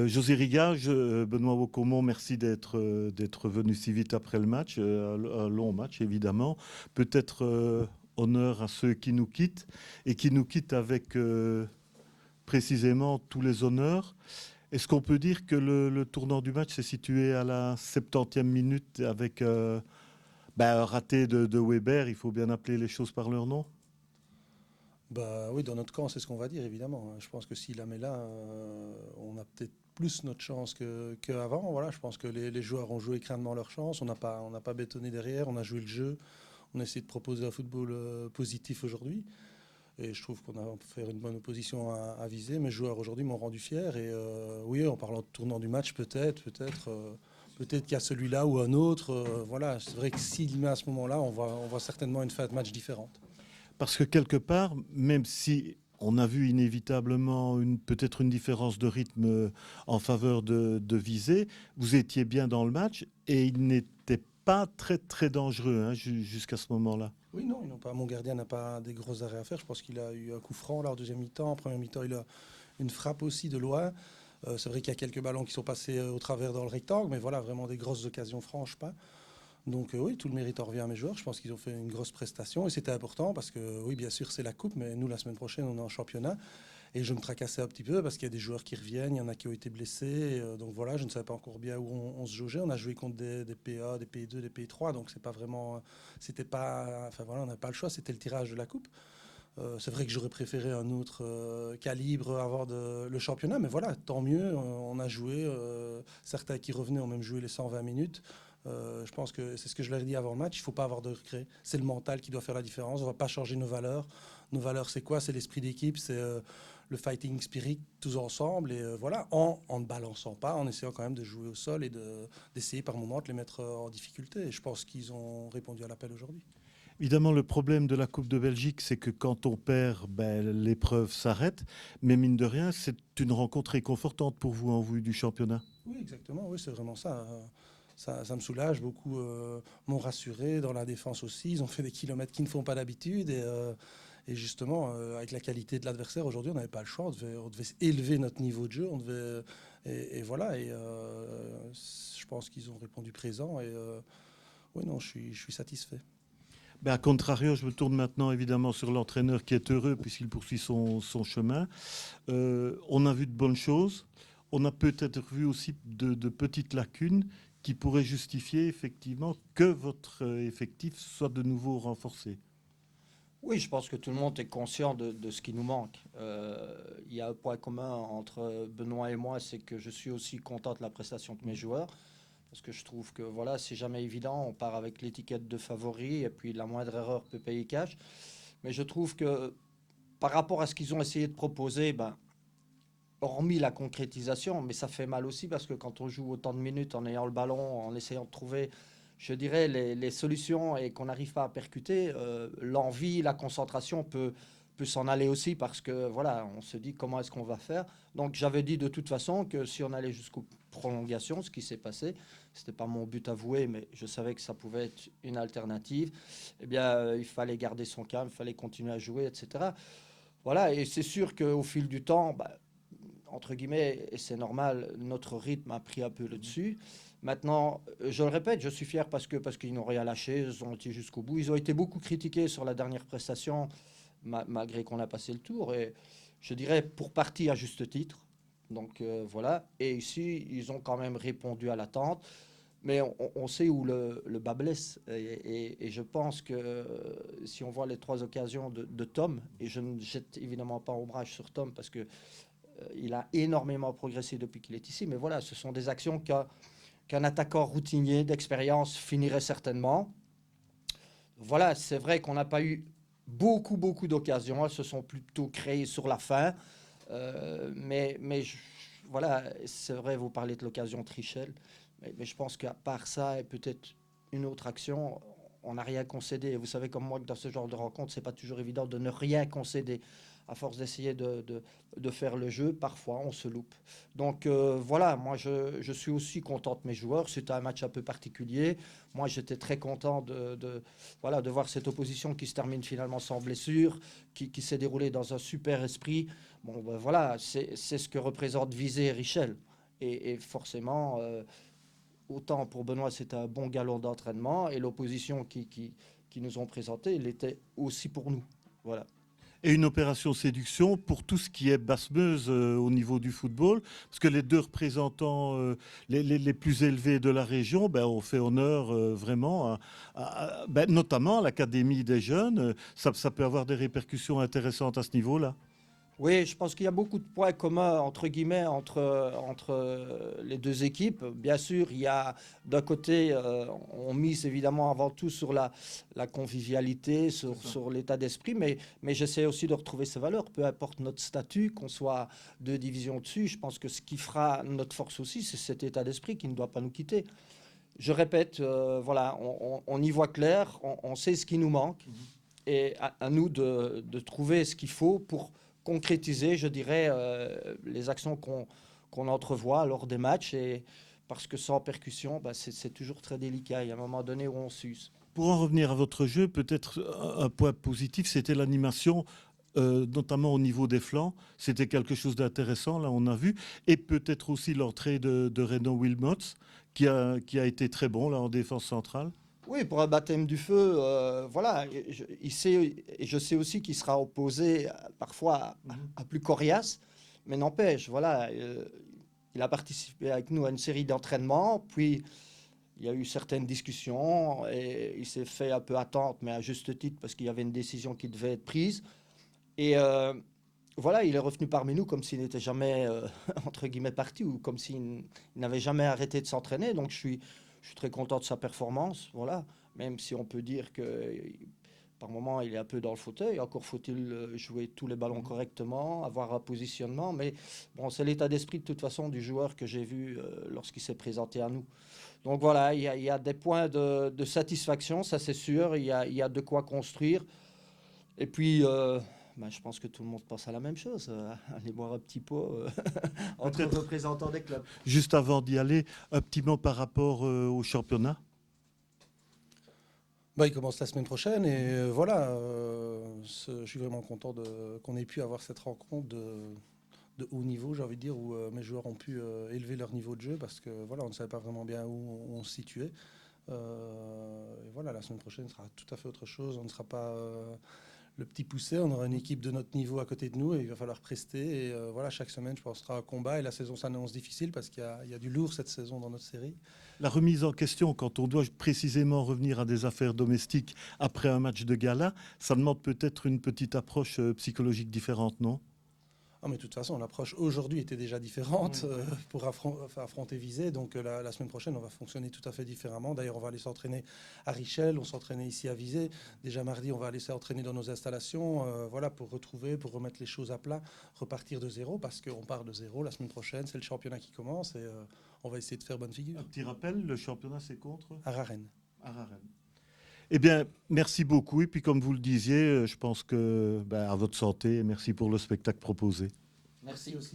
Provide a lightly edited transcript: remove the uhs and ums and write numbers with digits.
José Rigage, Benoît Wocomont, merci d'être venu si vite après le match, un long match évidemment. Peut-être honneur à ceux qui nous quittent et qui nous quittent avec précisément tous les honneurs. Est-ce qu'on peut dire que le tournant du match s'est situé à la 70e minute avec un raté de Weber? Il faut bien appeler les choses par leur nom. Bah oui, dans notre camp, c'est ce qu'on va dire, évidemment. Je pense que s'il la met là, on a peut-être plus notre chance qu'avant. Voilà, je pense que les joueurs ont joué crânement leur chance. On n'a pas bétonné derrière, on a joué le jeu. On a essayé de proposer un football positif aujourd'hui. Et je trouve qu'on a fait une bonne opposition à viser. Mes joueurs aujourd'hui m'ont rendu fier. Et oui, en parlant de tournant du match, peut-être qu'il y a celui-là ou un autre. Voilà, c'est vrai que s'il le met à ce moment-là, on voit certainement une fin de match différente. Parce que quelque part, même si on a vu inévitablement peut-être une différence de rythme en faveur de Visé, vous étiez bien dans le match et il n'était pas très très dangereux hein, jusqu'à ce moment-là. Oui, non, ils n'ont pas. Mon gardien n'a pas des gros arrêts à faire. Je pense qu'il a eu un coup franc lors deuxième mi-temps. En première mi-temps, il a une frappe aussi de loin. C'est vrai qu'il y a quelques ballons qui sont passés au travers dans le rectangle, mais voilà, vraiment des grosses occasions franches, pas. Donc oui, tout le mérite en revient à mes joueurs. Je pense qu'ils ont fait une grosse prestation et c'était important parce que oui, bien sûr, c'est la coupe, mais nous, la semaine prochaine, on est en championnat. Et je me tracassais un petit peu parce qu'il y a des joueurs qui reviennent, il y en a qui ont été blessés. Donc voilà, je ne savais pas encore bien où on se jaugeait. On a joué contre des PA, des P2, des P3, donc c'est pas vraiment, c'était pas, enfin voilà, on n'a pas le choix. C'était le tirage de la coupe. C'est vrai que j'aurais préféré un autre calibre avant le championnat, mais voilà, tant mieux. On a joué. Certains qui revenaient ont même joué les 120 minutes. Je pense que c'est ce que je leur ai dit avant le match. Il ne faut pas avoir de regrets. C'est le mental qui doit faire la différence. On ne va pas changer nos valeurs. Nos valeurs, c'est quoi? C'est l'esprit d'équipe, c'est le fighting spirit, tous ensemble. Et voilà, en ne balançant pas, en essayant quand même de jouer au sol et d'essayer par moments de les mettre en difficulté. Et je pense qu'ils ont répondu à l'appel aujourd'hui. Évidemment, le problème de la Coupe de Belgique, c'est que quand on perd, l'épreuve s'arrête. Mais mine de rien, c'est une rencontre réconfortante pour vous en vue du championnat. Oui, exactement. Oui, c'est vraiment ça. Ça me soulage. Beaucoup m'ont rassuré dans la défense aussi. Ils ont fait des kilomètres qu'ils ne font pas d'habitude. Et justement, avec la qualité de l'adversaire, aujourd'hui, on n'avait pas le choix. On devait élever notre niveau de jeu. Et voilà. Et je pense qu'ils ont répondu présent. Et oui, non, je suis satisfait. A contrario, je me tourne maintenant évidemment sur l'entraîneur qui est heureux puisqu'il poursuit son chemin. On a vu de bonnes choses. On a peut-être vu aussi de petites lacunes qui pourraient justifier effectivement que votre effectif soit de nouveau renforcé. Oui, je pense que tout le monde est conscient de ce qui nous manque. Il y a un point commun entre Benoît et moi, c'est que je suis aussi content de la prestation de mes joueurs. Parce que je trouve que voilà, c'est jamais évident. On part avec l'étiquette de favori et puis la moindre erreur peut payer cash. Mais je trouve que par rapport à ce qu'ils ont essayé de proposer, ben, hormis la concrétisation, mais ça fait mal aussi parce que quand on joue autant de minutes en ayant le ballon, en essayant de trouver, je dirais, les solutions et qu'on n'arrive pas à percuter, l'envie, la concentration peut s'en aller aussi parce que voilà, on se dit comment est-ce qu'on va faire. Donc j'avais dit de toute façon que si on allait jusqu'aux prolongations, ce qui s'est passé, c'était pas mon but avoué, mais je savais que ça pouvait être une alternative. Eh bien, il fallait garder son calme, il fallait continuer à jouer, etc. Voilà, et c'est sûr qu'au fil du temps, bah, entre guillemets, et c'est normal, notre rythme a pris un peu le dessus. Maintenant, je le répète, je suis fier parce qu'ils n'ont rien lâché, ils ont été jusqu'au bout. Ils ont été beaucoup critiqués sur la dernière prestation, malgré qu'on a passé le tour. Et je dirais pour partie à juste titre. Donc voilà. Et ici, ils ont quand même répondu à l'attente. Mais on sait où le bas blesse. Et je pense que si on voit les trois occasions de Tom, et je ne jette évidemment pas ombrage sur Tom parce que il a énormément progressé depuis qu'il est ici. Mais voilà, ce sont des actions qu'un attaquant routinier d'expérience finirait certainement. Voilà, c'est vrai qu'on n'a pas eu beaucoup d'occasions. Elles se sont plutôt créées sur la fin. Mais voilà, c'est vrai, vous parlez de l'occasion Trichel. Mais je pense qu'à part ça, et peut-être une autre action, on n'a rien concédé. Et vous savez comme moi que dans ce genre de rencontre, c'est pas toujours évident de ne rien concéder. À force d'essayer de faire le jeu, parfois on se loupe. Donc voilà, moi je suis aussi content de mes joueurs. C'était un match un peu particulier. Moi j'étais très content voilà, de voir cette opposition qui se termine finalement sans blessure, qui s'est déroulée dans un super esprit. Bon ben voilà, c'est ce que représente Visé et Richel. Et forcément, autant pour Benoît, c'était un bon galop d'entraînement, et l'opposition qui nous ont présenté, il était aussi pour nous. Voilà. Et une opération séduction pour tout ce qui est basse-meuse au niveau du football, parce que les deux représentants les plus élevés de la région ont fait honneur vraiment, notamment à l'Académie des jeunes. Ça peut avoir des répercussions intéressantes à ce niveau-là. Oui, je pense qu'il y a beaucoup de points communs entre guillemets entre les deux équipes. Bien sûr, il y a d'un côté, on mise évidemment avant tout sur la convivialité, sur l'état d'esprit, mais j'essaie aussi de retrouver ces valeurs, peu importe notre statut, qu'on soit deux divisions dessus. Je pense que ce qui fera notre force aussi, c'est cet état d'esprit qui ne doit pas nous quitter. Je répète, voilà, on y voit clair, on sait ce qui nous manque, et à nous de trouver ce qu'il faut pour concrétiser, je dirais, les actions qu'on entrevoit lors des matchs. Et parce que sans percussion, c'est toujours très délicat. Il y a un moment donné où on s'use. Pour en revenir à votre jeu, peut-être un point positif, c'était l'animation, notamment au niveau des flancs. C'était quelque chose d'intéressant, là, on a vu. Et peut-être aussi l'entrée de Renaud Wilmots, qui a été très bon là, en défense centrale. Oui, pour un baptême du feu, voilà. Je sais aussi qu'il sera opposé parfois à plus coriace, mais n'empêche, voilà. Il a participé avec nous à une série d'entraînements, puis il y a eu certaines discussions et il s'est fait un peu attendre, mais à juste titre, parce qu'il y avait une décision qui devait être prise. Et voilà, il est revenu parmi nous comme s'il n'était jamais, entre guillemets, parti, ou comme s'il n'avait jamais arrêté de s'entraîner. Donc je suis très content de sa performance, voilà. Même si on peut dire que par moment il est un peu dans le fauteuil. Encore faut-il jouer tous les ballons correctement, avoir un positionnement. Mais bon, c'est l'état d'esprit de toute façon du joueur que j'ai vu lorsqu'il s'est présenté à nous. Donc voilà, il y a des points de satisfaction, ça c'est sûr. Il y a de quoi construire. Et puis, je pense que tout le monde pense à la même chose. Aller boire un petit pot entre représentants des clubs. Juste avant d'y aller, un petit mot par rapport au championnat. Il commence la semaine prochaine et voilà, je suis vraiment content qu'on ait pu avoir cette rencontre de haut niveau, j'ai envie de dire, où mes joueurs ont pu élever leur niveau de jeu parce que voilà, on ne savait pas vraiment bien où on se situait. Et voilà, la semaine prochaine sera tout à fait autre chose. On ne sera pas le petit poussé, on aura une équipe de notre niveau à côté de nous et il va falloir prester. Et voilà, chaque semaine, je pense, sera un combat et la saison s'annonce difficile parce qu'il y a du lourd cette saison dans notre série. La remise en question, quand on doit précisément revenir à des affaires domestiques après un match de gala, ça demande peut-être une petite approche psychologique différente, non ? Ah, mais de toute façon, l'approche aujourd'hui était déjà différente pour affronter Visé. Donc la semaine prochaine, on va fonctionner tout à fait différemment. D'ailleurs, on va aller s'entraîner à Richel, on s'entraînait ici à Visé. Déjà mardi, on va aller s'entraîner dans nos installations, voilà, pour remettre les choses à plat, repartir de zéro, parce qu'on part de zéro la semaine prochaine. C'est le championnat qui commence et on va essayer de faire bonne figure. Un petit rappel, le championnat, c'est contre Araren. Eh bien, merci beaucoup. Et puis, comme vous le disiez, je pense que à votre santé et merci pour le spectacle proposé. Merci aussi.